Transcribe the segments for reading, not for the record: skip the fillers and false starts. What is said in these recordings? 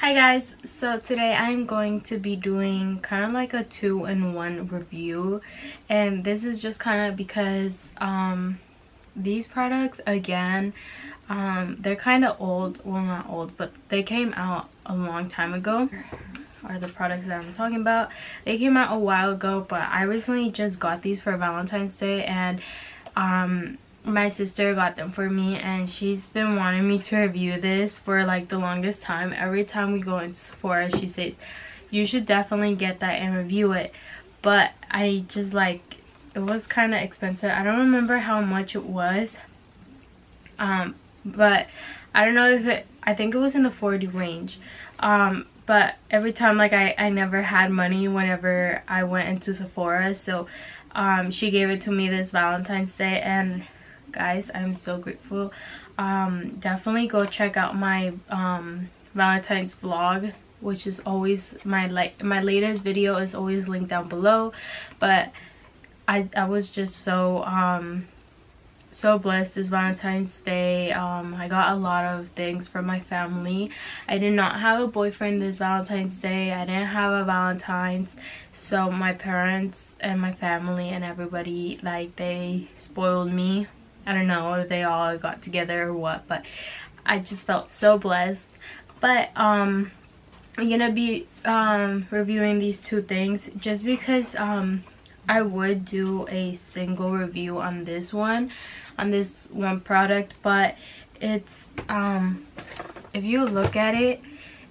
Hi guys, so today I'm going to be doing kind of like a 2-in-1 review, and this is just kind of because these products again, they're kind of old. Well, not old, but they came out a long time ago. Are the products that I'm talking about. They came out a while ago, but I recently just got these for Valentine's Day, and my sister got them for me, and she's been wanting me to review this for like the longest time. Every time we go into Sephora, she says you should definitely get that and review it, but I just like, it was kind of expensive. I don't remember how much it was, but I don't know if it, I think it was in the 40 range, but every time, like, I never had money whenever I went into Sephora, so she gave it to me this Valentine's Day, and guys, I'm so grateful. Definitely go check out my Valentine's vlog, which is always my latest video is always linked down below. But I was just so so blessed this Valentine's Day. I got a lot of things from my family. I did not have a boyfriend this Valentine's Day. I didn't have a Valentine's, so my parents and my family and everybody, like, they spoiled me. I don't know if they all got together or what, but I just felt so blessed. But I'm gonna be reviewing these two things just because I would do a single review on this one product, but it's if you look at it,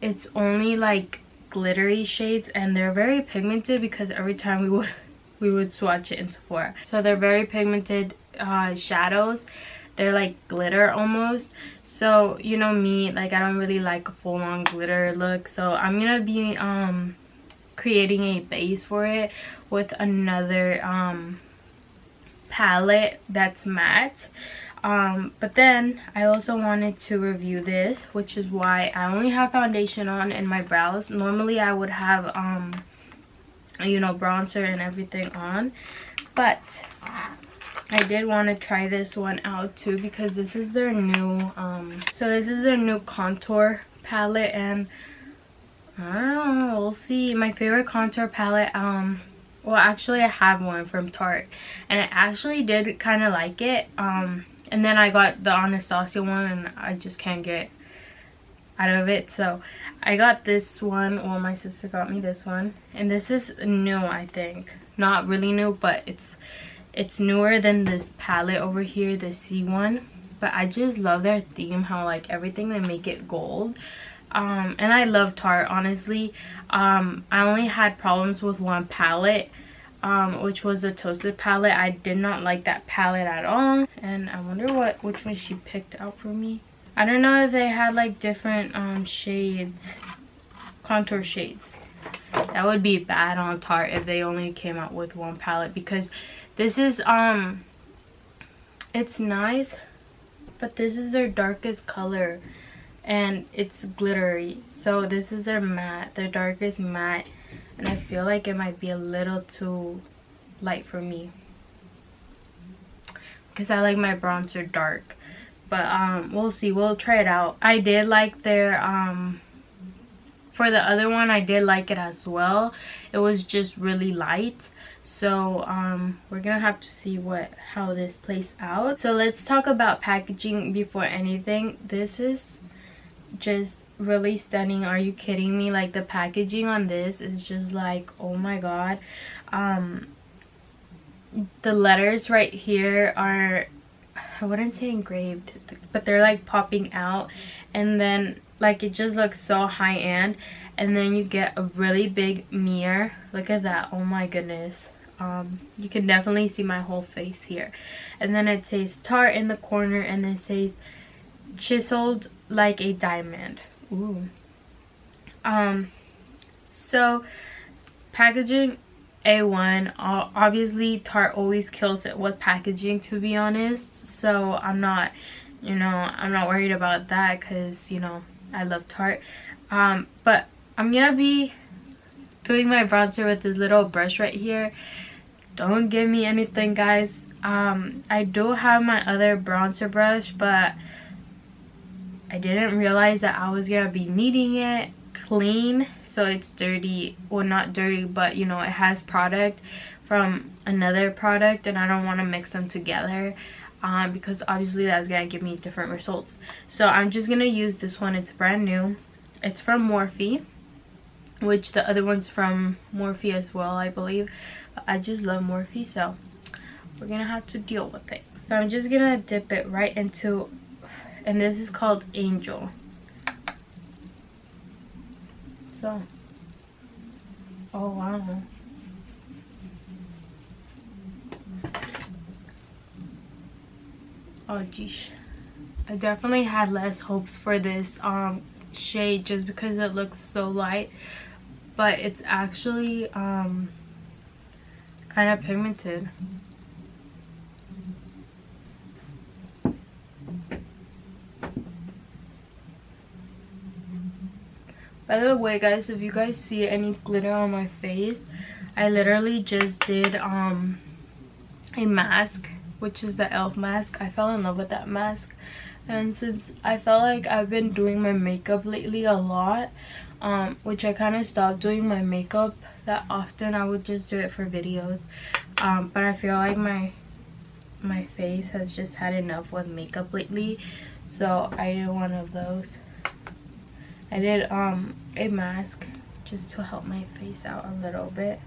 it's only like glittery shades, and they're very pigmented because every time we would swatch it in Sephora. So they're very pigmented shadows. They're like glitter almost. So you know me, like, I don't really like a full-on glitter look, so I'm gonna be creating a base for it with another palette that's matte. But then I also wanted to review this, which is why I only have foundation on and my brows. Normally I would have you know, bronzer and everything on, but I did want to try this one out too because this is their new so this is their new contour palette, and I don't know, we'll see. My favorite contour palette, well, actually I have one from Tarte, and I actually did kind of like it, and then I got the Anastasia one and I just can't get out of it, so I got this one. Well, my sister got me this one, and this is new, I think. Not really new, but it's newer than this palette over here, the C1. But I just love their theme, how like everything they make it gold. And I love Tarte, honestly. I only had problems with one palette, which was the Toasted palette. I did not like that palette at all, and I wonder which one she picked out for me. I don't know if they had like different shades, contour shades. That would be bad on Tarte if they only came out with one palette, because this is it's nice, but this is their darkest color and it's glittery. So this is their matte, their darkest matte, and I feel like it might be a little too light for me because I like my bronzer dark. But we'll see, we'll try it out. I did like their for the other one, I did like it as well. It was just really light, so we're gonna have to see how this plays out. So let's talk about packaging before anything. This is just really stunning. Are you kidding me? Like, the packaging on this is just like, oh my god. The letters right here are, I wouldn't say engraved, but they're like popping out, and then like it just looks so high-end. And then you get a really big mirror. Look at that, oh my goodness. You can definitely see my whole face here. And then it says Tarte in the corner, and it says chiseled like a diamond. Ooh. So packaging A1. Obviously Tarte always kills it with packaging, to be honest, so I'm not, you know, I'm not worried about that because, you know, I love Tarte. But I'm gonna be doing my bronzer with this little brush right here. Don't give me anything, guys. I do have my other bronzer brush, but I didn't realize that I was gonna be needing it clean, so it's dirty. Well, not dirty, but you know, it has product from another product, and I don't want to mix them together because obviously that's gonna give me different results. So I'm just gonna use this one. It's brand new. It's from Morphe, which the other one's from Morphe as well, I believe. But I just love Morphe, so we're gonna have to deal with it. So I'm just gonna dip it right into, and this is called Angel. So, oh wow. Oh geez, I definitely had less hopes for this shade just because it looks so light, but it's actually kind of pigmented. By the way guys, if you guys see any glitter on my face, I literally just did a mask, which is the e.l.f. mask. I fell in love with that mask, and since I felt like I've been doing my makeup lately a lot, which I kind of stopped doing my makeup that often. I would just do it for videos, but I feel like my face has just had enough with makeup lately, so I did one of those. I did a mask just to help my face out a little bit.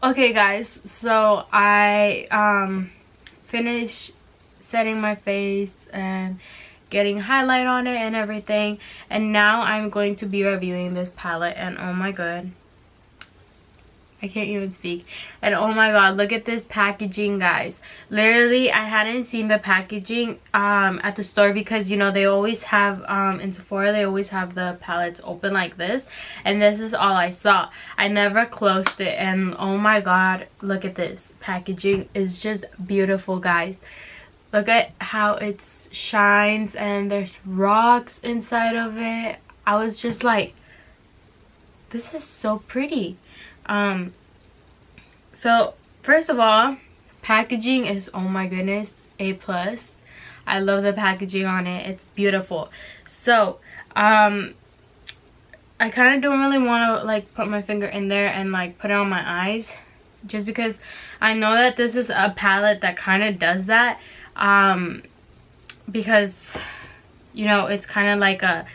Okay guys, so I finished setting my face and getting highlight on it and everything, and now I'm going to be reviewing this palette. And oh my god, I can't even speak. And oh my god, look at this packaging guys. Literally I hadn't seen the packaging at the store, because you know they always have in Sephora they always have the palettes open like this, and this is all I saw. I never closed it, and oh my god, look at this packaging. Is just beautiful guys. Look at how it shines, and there's rocks inside of it. I was just like, this is so pretty. So first of all, packaging is, oh my goodness, A+. I love the packaging on it. It's beautiful. So I kind of don't really want to like put my finger in there and like put it on my eyes, just because I know that this is a palette that kind of does that, because you know it's kind of like a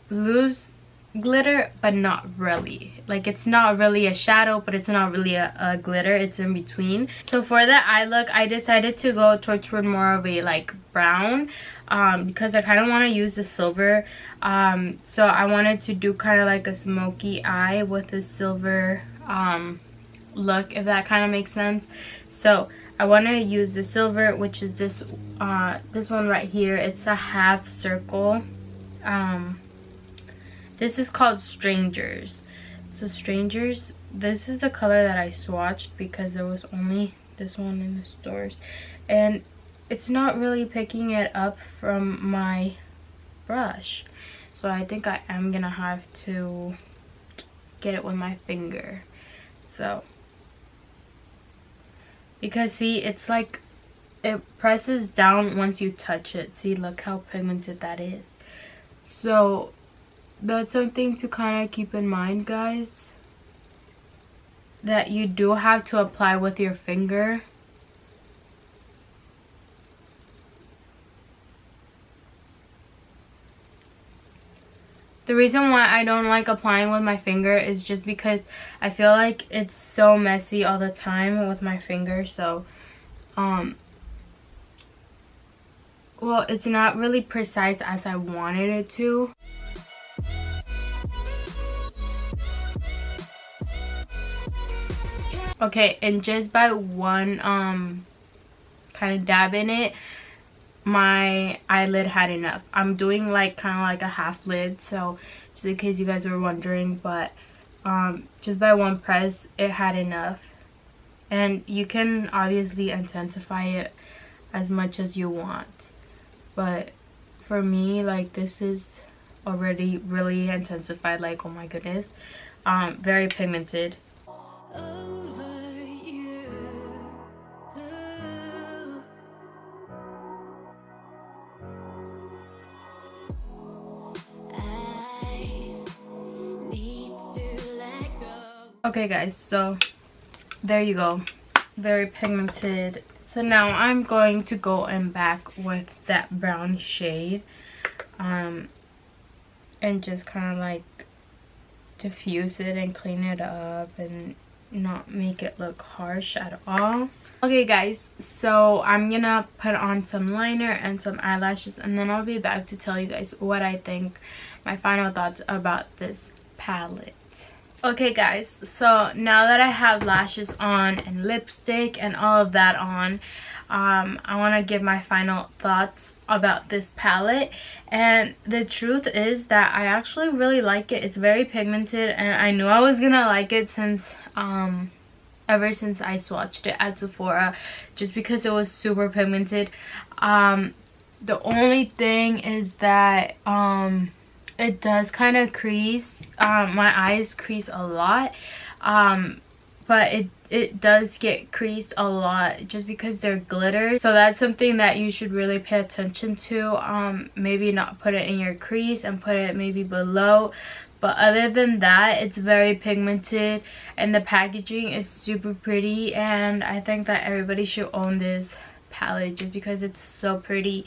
loose glitter, but not really. Like it's not really a shadow, but it's not really a glitter. It's in between. So for the eye look, I decided to go toward more of a like brown, because I kind of want to use the silver. So I wanted to do kind of like a smoky eye with a silver look, if that kind of makes sense. So I want to use the silver, which is this one right here. It's a half circle. This is called Strangers. So Strangers, this is the color that I swatched because there was only this one in the stores, and it's not really picking it up from my brush, so I think I am gonna have to get it with my finger. So because see, it's like it presses down once you touch it. See, look how pigmented that is. So that's something to kind of keep in mind guys, that you do have to apply with your finger. The reason why I don't like applying with my finger is just because I feel like it's so messy all the time with my finger. So well, it's not really precise as I wanted it to. Okay, and just by one kind of dab in it, my eyelid had enough. I'm doing like kind of like a half lid, so just in case you guys were wondering, but just by one press it had enough. And you can obviously intensify it as much as you want, but for me, like, this is already really intensified. Like, oh my goodness, very pigmented. Okay guys, so there you go, very pigmented. So now I'm going to go in back with that brown shade and just kind of like diffuse it and clean it up and not make it look harsh at all. Okay guys, so I'm gonna put on some liner and some eyelashes, and then I'll be back to tell you guys what I think, my final thoughts about this palette. Okay guys, so now that I have lashes on and lipstick and all of that on, I want to give my final thoughts about this palette. And the truth is that I actually really like it. It's very pigmented, and I knew I was gonna like it since ever since I swatched it at Sephora, just because it was super pigmented. The only thing is that it does kind of crease. My eyes crease a lot, but it does get creased a lot just because they're glitter. So that's something that you should really pay attention to. Maybe not put it in your crease and put it maybe below. But other than that, it's very pigmented and the packaging is super pretty, and I think that everybody should own this palette just because it's so pretty.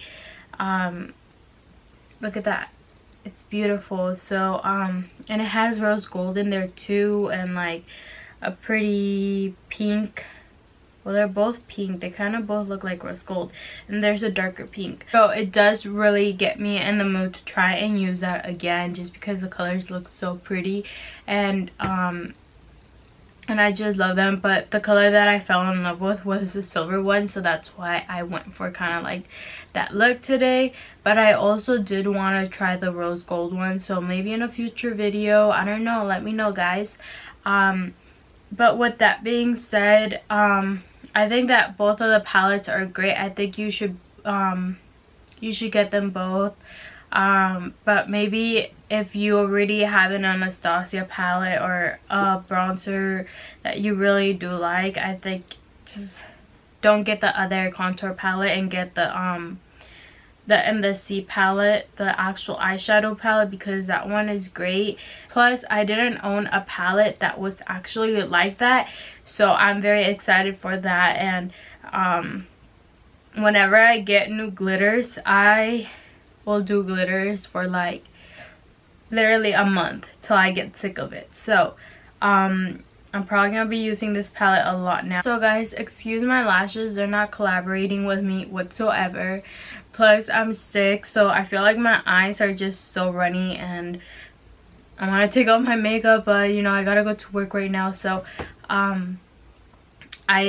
Look at that. It's beautiful. So and it has rose gold in there too, and like a pretty pink. Well, they're both pink. They kind of both look like rose gold, and there's a darker pink. So it does really get me in the mood to try and use that again, just because the colors look so pretty, and I just love them. But the color that I fell in love with was the silver one, so that's why I went for kind of like that look today. But I also did want to try the rose gold one, so maybe in a future video, I don't know, let me know guys. But with that being said, I think that both of the palettes are great. I think you should get them both. But maybe if you already have an Anastasia palette or a bronzer that you really do like, I think just don't get the other contour palette and get the MSC palette, the actual eyeshadow palette, because that one is great. Plus I didn't own a palette that was actually like that, so I'm very excited for that. And whenever I get new glitters, I will do glitters for like literally a month till I get sick of it. So I'm probably gonna be using this palette a lot now. So guys, excuse my lashes, they're not collaborating with me whatsoever. Plus I'm sick, so I feel like my eyes are just so runny, and I want to take off my makeup, but you know, I gotta go to work right now. So I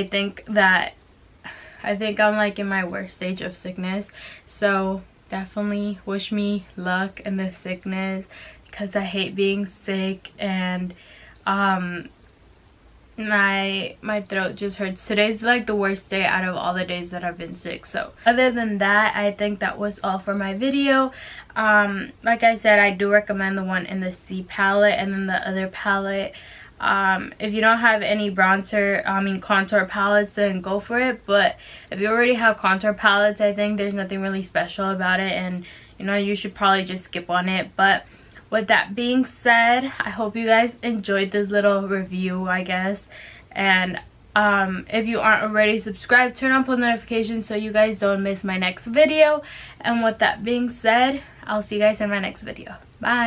think I'm like in my worst stage of sickness, so definitely wish me luck in the sickness, because I hate being sick. And my throat just hurts. Today's like the worst day out of all the days that I've been sick. So other than that, I think that was all for my video. Like I said, I do recommend the one in the C palette, and then the other palette, if you don't have any contour palettes, then go for it. But if you already have contour palettes, I think there's nothing really special about it, and you know, you should probably just skip on it. But with that being said, I hope you guys enjoyed this little review, I guess. And if you aren't already subscribed, turn on post notifications so you guys don't miss my next video. And with that being said, I'll see you guys in my next video. Bye.